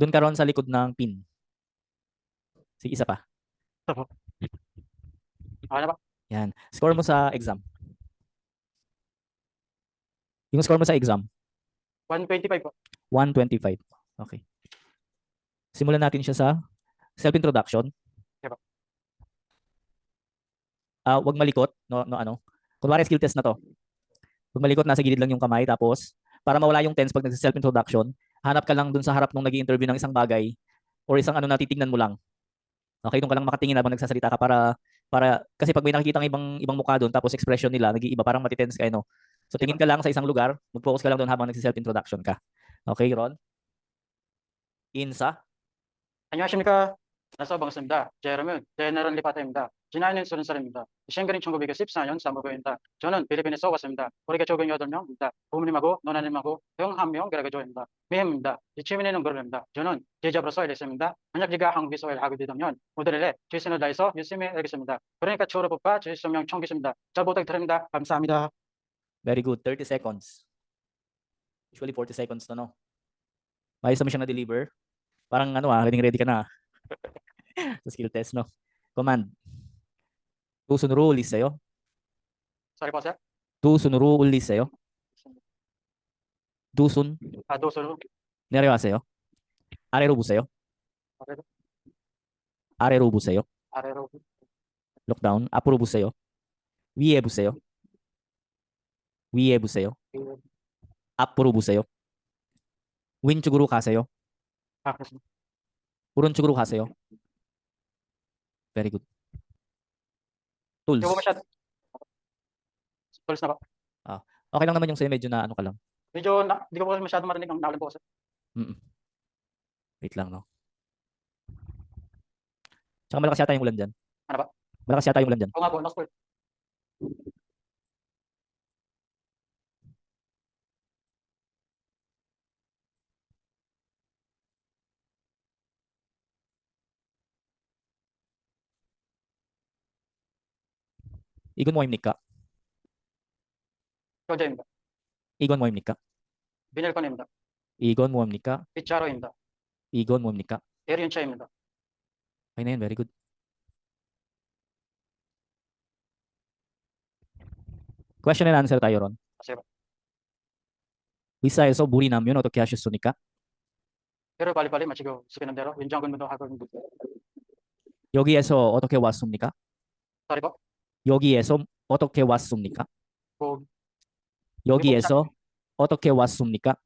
Doon ka ron sa likod ng pin. Sige, isa pa. Ito po. Okay na ba? Yan. Score mo sa exam. Yung score mo sa exam, 125 po. 125. Okay. Simulan natin siya sa self-introduction. Okay po. Wag malikot, no ano. Kunwari skill test na to. Wag malikot, nasa gilid lang yung kamay, tapos para mawala yung tense pag nag-self-introduction, hanap ka lang dun sa harap nung nag-i-interview ng isang bagay or isang ano na titingnan mo lang. Okay, doon ka lang makatingin habang nagsasalita ka para kasi pag may nakikita ng ibang mukha doon tapos expression nila nag-iiba, parang matitense ka, no. So Okay tingin po. ka lang sa isang lugar, mag-focus ka lang doon habang nagsi-self-introduction ka. Okay, Ron? 인사, 안녕하십니까. 나서 반갑습니다. 제 이름은 제너럴 리파트입니다. 지나이는 30살입니다. 생근인 1914년 3월입니다. 저는 필리핀에서 왔습니다. 우리가 적은 8명입니다. 부모님하고 누나님하고 형 1명 그래가지고입니다. 미행입니다. 이 취미는 그룹입니다. 저는 제자로서 일했습니다. 만약 제가 한국에서 일하게 되면 모델에 최선을 다해서 열심히 하겠습니다. 그러니까 졸업과 제 설명 청기십니다. 잘 부탁드립니다. 감사합니다. very good, 30 seconds. Usually 40 seconds to, no. Maayos naman siyang na-deliver. Parang ano ready ka na sa skill test, no. Command. 두손으로 올리세요. Sorry po, sir. 두손으로 올리세요. 두손 도서로. 내려가세요. 아래로 보세요. 아래로. 아래로 보세요. 아래로. 록다운. 앞으로 보세요. 위에 보세요. 위에 보세요. 앞으로 보세요. 왼쪽으로 가세요. 그렇습니다. 오른쪽으로 가세요. Very good. Tools. Hindi po masyado. Tools na ba? Okay lang naman yung sa'yo, medyo na ano ka lang. Medyo, hindi ko po masyado marinig ang nakalin po kasi. Wait lang, no. Tsaka malakas yata yung ulan dyan. Ano ba? Malakas yata yung ulan dyan. Oo nga po, last word. 이건 뭐입니까? 교재입니다. 이건 뭐입니까? 비닐건입니다. 이건 뭐입니까? 빗자루입니다. 이건 뭡니까? 대리운차입니다. Okay na yun, very good. Question and answer tayo ron. Kasi ba? 의사에서 물이 나면 어떻게 하셨습니까? Pero bali-bali, machigo, sipinan dero, 윤장군 문도 하고 있는 여기에서 어떻게 왔습니까? Sorry po. 여기에서 어떻게 왔습니까? Po, 여기에서 어떻게 왔습니까?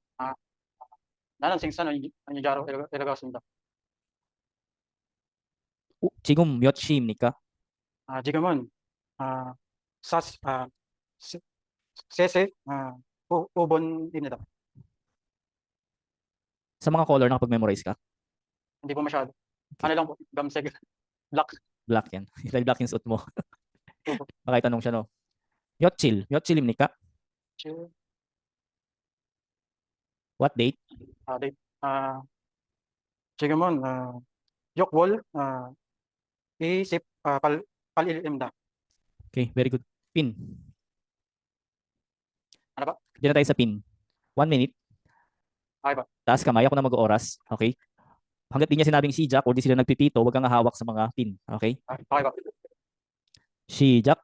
나는 생선은 윤자로 일어갔습니다. 지금 몇 시입니까? 지금은, 사, 세세, 5번입니다. Sa mga color, nakapag-memorize ka? Hindi po masyado. Ano lang po, gamseg, black. Black yan. Dahil black yung suot mo. Opo. Baka itanong siya, no? 며칠입니까? Chill. What date? Date. 지금은, 6월, 8일입니다. Okay, very good. Pin. Ano ba? Diyan na tayo sa pin. 1 minute. Okay ba? Taas kamay. Ako na mag-oras. Okay? Hanggat di niya sinabing si Jack or di sila nagpipito, huwag kang hawak sa mga pin. Okay? Okay ba? 시작.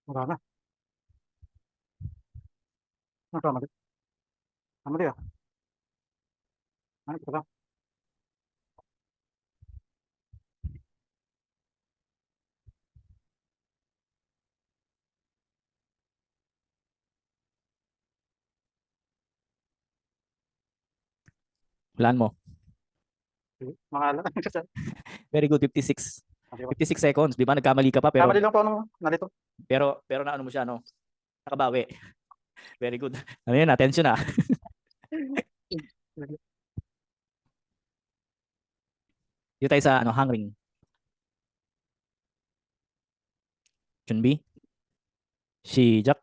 Wala na. Ano ka, Mali? Ano dia? Ano ka ba? Plan mo. Mga alam. Very good. 56. Okay ba? 56 seconds. Di ba? Nagkamali ka pa Kamali lang po nung nalito. pero na ano mo siya, no? Nakabawi. Very good. Ano yun? Attention na. Dito tayo sa hangring. 준비. 시작.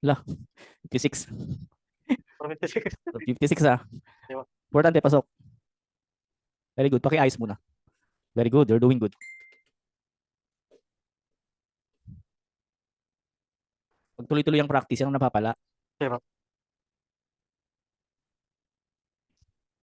56. 456. 56 ah. Diba? Importante, pasok. Very good. Paki-ayos muna. Very good. You're doing good. Pag tuloy-tuloy ang practice, yan ang napapala. Diba?